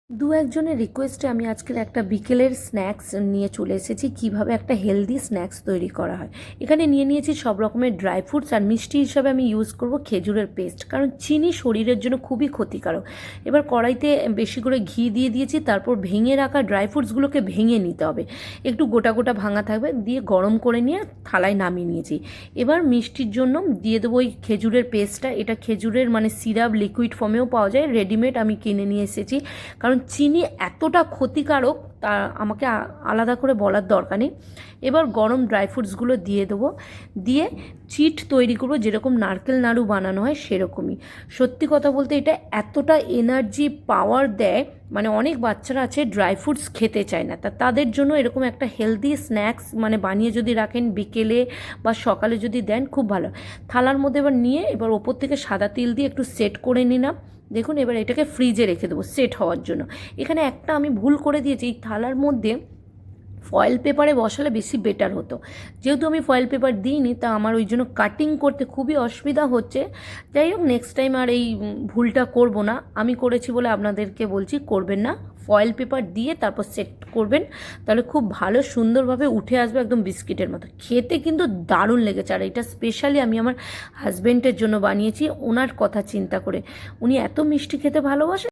দু একজনের রিকোয়েস্টে আমি আজকের একটা বিকেলের স্ন্যাক্স নিয়ে চলে এসেছি কিভাবে একটা হেলদি স্ন্যাক্স তৈরি করা হয়। এখানে নিয়ে নিয়েছি সব রকমের ড্রাই ফ্রুটস আর মিষ্টি হিসাবে আমি ইউজ করব খেজুরের পেস্ট, কারণ চিনি শরীরের জন্য খুবই ক্ষতিকারক। এবার কড়াইতে বেশি করে ঘি দিয়ে দিয়েছি, তারপর ভেঙে রাখা ড্রাই ফ্রুটসগুলোকে ভেঙে নিতে হবে, একটু গোটা গোটা ভাঙা থাকবে, দিয়ে গরম করে নিয়ে থালায় নামিয়ে নিয়েছি। এবার মিষ্টির জন্য দিয়ে দেবো ওই খেজুরের পেস্টটা। এটা খেজুরের মানে সিরাপ লিকুইড ফর্মেও পাওয়া যায়, রেডিমেড আমি কিনে নিয়ে এসেছি, কারণ চিনি এতটা ক্ষতিকারক তা আমাকে আলাদা করে বলার দরকার নেই। এবার গরম ড্রাই ফ্রুটসগুলো দিয়ে দেবো, দিয়ে চিট তৈরি করবো, যেরকম নারকেল নাড়ু বানানো হয় সেরকমই। সত্যি কথা বলতে এটা এতটা এনার্জি পাওয়ার দেয়, মানে অনেক বাচ্চারা আছে ড্রাই ফ্রুটস খেতে চায় না, তাদের জন্য এরকম একটা হেলদি স্ন্যাক্স মানে বানিয়ে যদি রাখেন বিকেলে বা সকালে যদি দেন খুব ভালো। থালার মধ্যে এবার নিয়ে এবার ওপর থেকে সাদা তিল দিয়ে একটু সেট করে নিলাম। দেখুন এবার এটাকে ফ্রিজে রেখে দেবো সেট হওয়ার জন্য। এখানে একটা আমি ভুল করে দিয়েছি, এই থালার মধ্যে ফয়েল পেপারে বসালে বেশি বেটার হতো, যেহেতু আমি ফয়েল পেপার দিইনি তা আমার ওই জন্য কাটিং করতে খুবই অসুবিধা হচ্ছে। যাই হোক, নেক্সট টাইম আর এই ভুলটা করব না, আমি করেছি বলে আপনাদেরকে বলছি করবেন না। ফয়েল পেপার দিয়ে তারপর সেট করবেন, তাহলে খুব ভালো সুন্দরভাবে উঠে আসবে, একদম বিস্কিটের মতো। খেতে কিন্তু দারুণ লেগেছে, আর এটা স্পেশালি আমি আমার হাজব্যান্ডের জন্য বানিয়েছি, ওনার কথা চিন্তা করে। উনি এত মিষ্টি খেতে ভালোবাসেন।